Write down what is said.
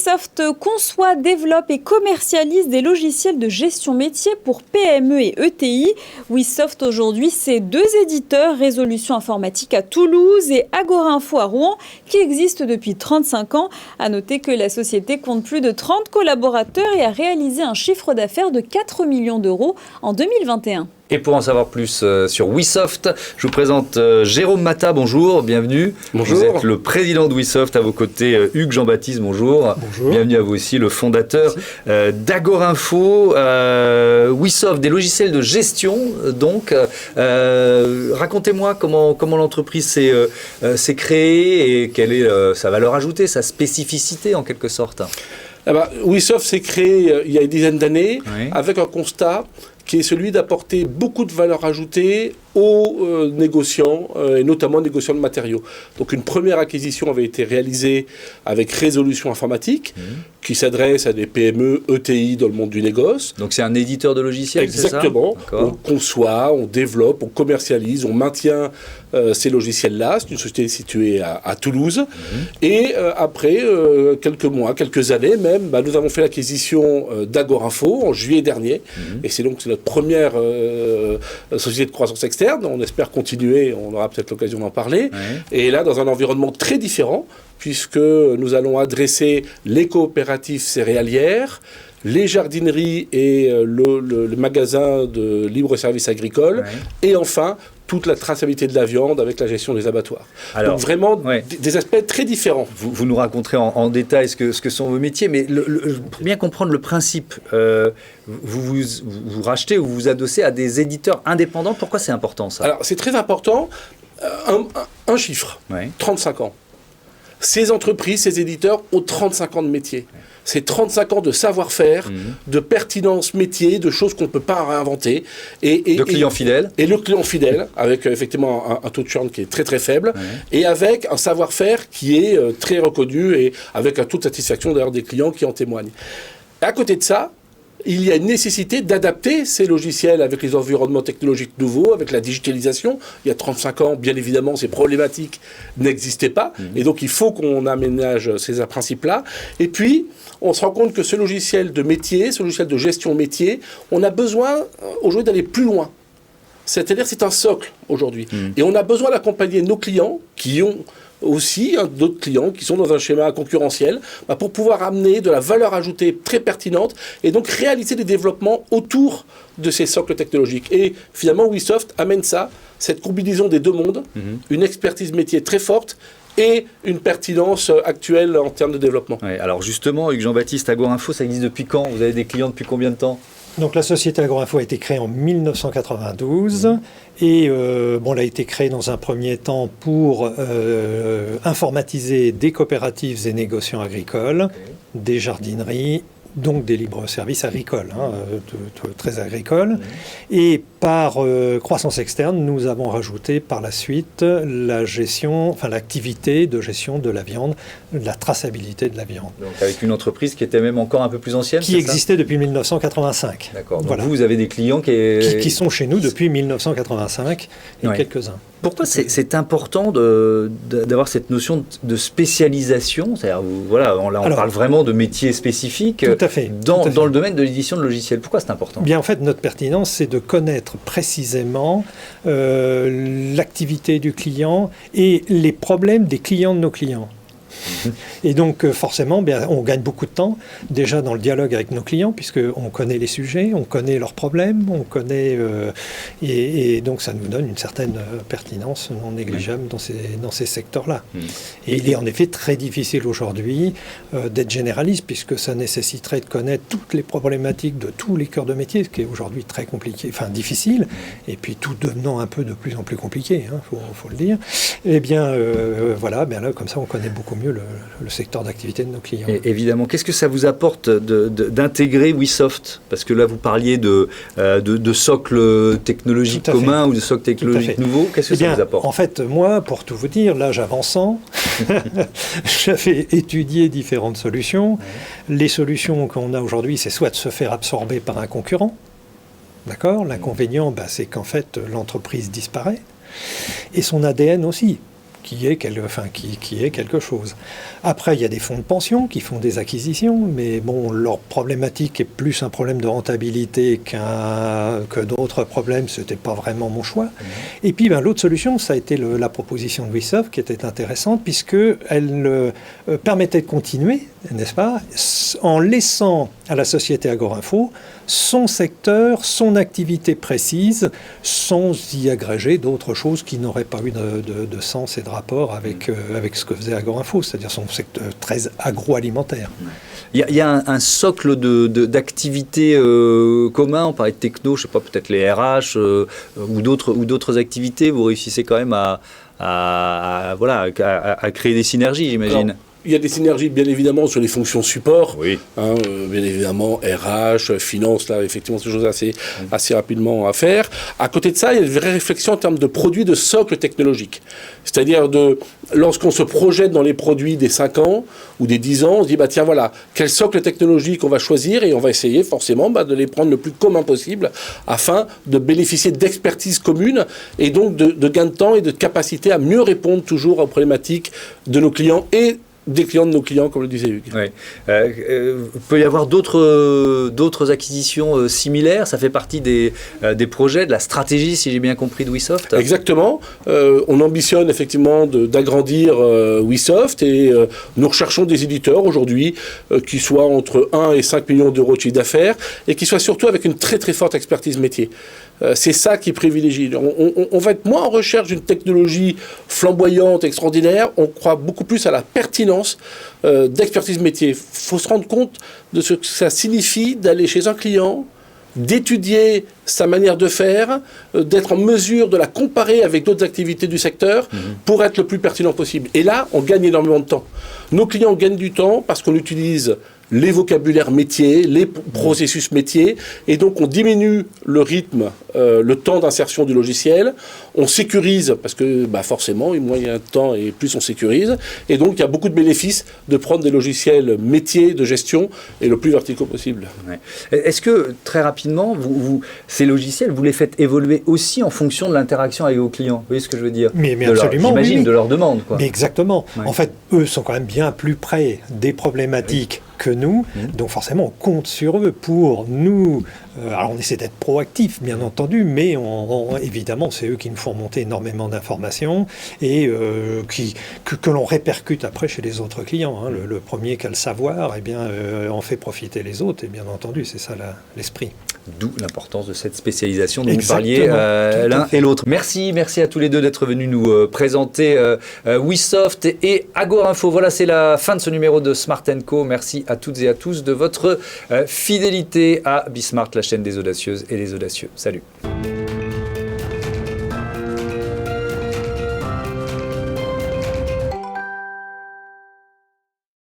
WeSoft conçoit, développe et commercialise des logiciels de gestion métier pour PME et ETI. WeSoft aujourd'hui, c'est 2 éditeurs, Résolution Informatique à Toulouse et Agorinfo à Rouen, qui existent depuis 35 ans. À noter que la société compte plus de 30 collaborateurs et a réalisé un chiffre d'affaires de 4 millions d'euros en 2021. Et pour en savoir plus sur WeSoft, je vous présente Jérôme Matta, bonjour, bienvenue. Bonjour. Vous êtes le président de WeSoft, à vos côtés Hugues Jean-Baptiste, bonjour. Bonjour. Bienvenue à vous aussi, le fondateur d'Agorinfo. WeSoft, des logiciels de gestion, donc. Racontez-moi comment l'entreprise s'est créée et quelle est sa valeur ajoutée, sa spécificité en quelque sorte. WeSoft s'est créé il y a une dizaine d'années, Oui. avec un constat qui est celui d'apporter beaucoup de valeur ajoutée aux négociants, et notamment aux négociants de matériaux. Donc une première acquisition avait été réalisée avec Résolution Informatique, qui s'adresse à des PME, ETI dans le monde du négoce. Donc c'est un éditeur de logiciels, Exactement. C'est ça ? On conçoit, on développe, on commercialise, on maintient ces logiciels-là. C'est une société située à Toulouse. Et après quelques mois, quelques années même, nous avons fait l'acquisition d'Agorinfo en juillet dernier. Et c'est notre première société de croissance externe. On espère continuer, on aura peut-être l'occasion d'en parler. Et là, dans un environnement très différent, puisque nous allons adresser les coopératives céréalières, les jardineries et le magasin de libre-service agricole, et enfin toute la traçabilité de la viande avec la gestion des abattoirs. Alors, donc vraiment des aspects très différents. Vous nous raconterez en détail ce que sont vos métiers, mais pour bien comprendre le principe, vous rachetez ou vous adossez à des éditeurs indépendants. Pourquoi c'est important ça ? Alors c'est très important, un chiffre, 35 ans. Ces entreprises, ces éditeurs ont 35 ans de métier. C'est 35 ans de savoir-faire, de pertinence métier, de choses qu'on ne peut pas réinventer. De clients fidèles. Et le client fidèle, avec effectivement un taux de churn qui est très très faible, et avec un savoir-faire qui est très reconnu, et avec un taux de satisfaction d'ailleurs des clients qui en témoignent. Et à côté de ça, il y a une nécessité d'adapter ces logiciels avec les environnements technologiques nouveaux, avec la digitalisation. Il y a 35 ans, bien évidemment, ces problématiques n'existaient pas. Et donc, il faut qu'on aménage ces principes-là. Et puis, on se rend compte que ce logiciel de métier, ce logiciel de gestion métier, on a besoin aujourd'hui d'aller plus loin. C'est-à-dire c'est un socle aujourd'hui. Et on a besoin d'accompagner nos clients qui ont aussi d'autres clients qui sont dans un schéma concurrentiel pour pouvoir amener de la valeur ajoutée très pertinente et donc réaliser des développements autour de ces socles technologiques. Et finalement, WeSoft amène ça, cette combinaison des deux mondes, une expertise métier très forte et une pertinence actuelle en termes de développement. Alors justement, Hugues Jean-Baptiste, Agorinfo, ça existe depuis quand ? Vous avez des clients depuis combien de temps ? Donc la société Agorinfo a été créée en 1992 et elle a été créée dans un premier temps pour informatiser des coopératives et négociants agricoles, des jardineries, donc des libres-services agricoles, très agricoles. Et par croissance externe, nous avons rajouté par la suite l'activité de gestion de la viande, de la traçabilité de la viande. Donc avec une entreprise qui était même encore un peu plus ancienne, qui existait depuis 1985. D'accord. Donc voilà. vous avez des clients qui sont chez nous depuis 1985 et quelques-uns. Pourquoi c'est important d'avoir cette notion de spécialisation ? C'est-à-dire, on parle vraiment de métiers spécifiques dans le domaine de l'édition de logiciels. Pourquoi c'est important ? Bien, en fait, notre pertinence, c'est de connaître précisément l'activité du client et les problèmes des clients de nos clients. Et donc forcément, on gagne beaucoup de temps déjà dans le dialogue avec nos clients puisqu'on connaît les sujets, on connaît leurs problèmes, on connaît et donc ça nous donne une certaine pertinence non négligeable dans ces secteurs-là. Et il est en effet très difficile aujourd'hui d'être généraliste puisque ça nécessiterait de connaître toutes les problématiques de tous les cœurs de métier, ce qui est aujourd'hui très compliqué, difficile, et puis tout devenant un peu de plus en plus compliqué, faut le dire. Et bien là comme ça on connaît beaucoup mieux le secteur d'activité de nos clients. Et évidemment, qu'est-ce que ça vous apporte d'intégrer WeSoft ? Parce que là, vous parliez de socle technologique commun ou de socle technologique nouveau. Qu'est-ce que ça vous apporte ? En fait, moi, pour tout vous dire, l'âge avançant, j'avais étudié différentes solutions. Les solutions qu'on a aujourd'hui, c'est soit de se faire absorber par un concurrent. D'accord ? L'inconvénient, c'est qu'en fait, l'entreprise disparaît. Et son ADN aussi. qui est quelque chose. Après, il y a des fonds de pension qui font des acquisitions, mais bon, leur problématique est plus un problème de rentabilité que d'autres problèmes. C'était pas vraiment mon choix. Et puis, l'autre solution, ça a été la proposition de WeSoft, qui était intéressante, puisqu'elle permettait de continuer, n'est-ce pas, en laissant à la société Agorinfo son secteur, son activité précise, sans y agréger d'autres choses qui n'auraient pas eu de sens et de rapport avec ce que faisait Agorinfo, c'est-à-dire son secteur très agroalimentaire. Il y a un d'activités communs, on parlait de techno, je ne sais pas, peut-être les RH ou d'autres activités, vous réussissez quand même à créer des synergies, j'imagine. Alors, il y a des synergies, bien évidemment, sur les fonctions support. Oui. Bien évidemment, RH, finance, là, effectivement, c'est des choses assez rapidement à faire. À côté de ça, il y a une vraie réflexion en termes de produits de socle technologique. C'est-à-dire, lorsqu'on se projette dans les produits des 5 ans ou des 10 ans, on se dit, tiens, voilà, quel socle technologique on va choisir, et on va essayer forcément de les prendre le plus commun possible afin de bénéficier d'expertise commune et donc de gains de temps et de capacité à mieux répondre toujours aux problématiques de nos clients et des clients de nos clients, comme le disait Hugues. Oui. Peut y avoir d'autres acquisitions similaires. Ça fait partie des projets, de la stratégie, si j'ai bien compris, de WeSoft. Exactement. On ambitionne effectivement d'agrandir WeSoft et nous recherchons des éditeurs aujourd'hui qui soient entre 1 et 5 millions d'euros de chiffre d'affaires et qui soient surtout avec une très très forte expertise métier. C'est ça qui privilégie. On va être moins en recherche d'une technologie flamboyante, extraordinaire. On croit beaucoup plus à la pertinence d'expertise métier. Il faut se rendre compte de ce que ça signifie d'aller chez un client, d'étudier sa manière de faire, d'être en mesure de la comparer avec d'autres activités du secteur pour être le plus pertinent possible. Et là, on gagne énormément de temps. Nos clients gagnent du temps parce qu'on utilise les vocabulaires métiers, les processus métiers, et donc on diminue le rythme, le temps d'insertion du logiciel, on sécurise, parce que forcément, moins il y a de temps et plus on sécurise, et donc il y a beaucoup de bénéfices de prendre des logiciels métiers de gestion et le plus verticaux possible. Ouais. Est-ce que, très rapidement, ces logiciels, vous les faites évoluer aussi en fonction de l'interaction avec vos clients? Vous voyez ce que je veux dire? Mais absolument, j'imagine, oui. de leurs demandes, quoi. Mais exactement. Ouais. En fait, eux sont quand même bien plus près des problématiques que nous, donc forcément on compte sur eux pour nous. Alors on essaie d'être proactif, bien entendu, mais évidemment c'est eux qui nous font monter énormément d'informations et que l'on répercute après chez les autres clients. Hein. Le premier qui a le savoir, en fait profiter les autres, et bien entendu c'est ça l'esprit. D'où l'importance de cette spécialisation dont vous parliez l'un et l'autre. Merci à tous les deux d'être venus nous présenter WeSoft et Agorinfo. Voilà, c'est la fin de ce numéro de Smart & Co. Merci à toutes et à tous de votre fidélité à Bismart, la chaîne des audacieuses et des audacieux. Salut.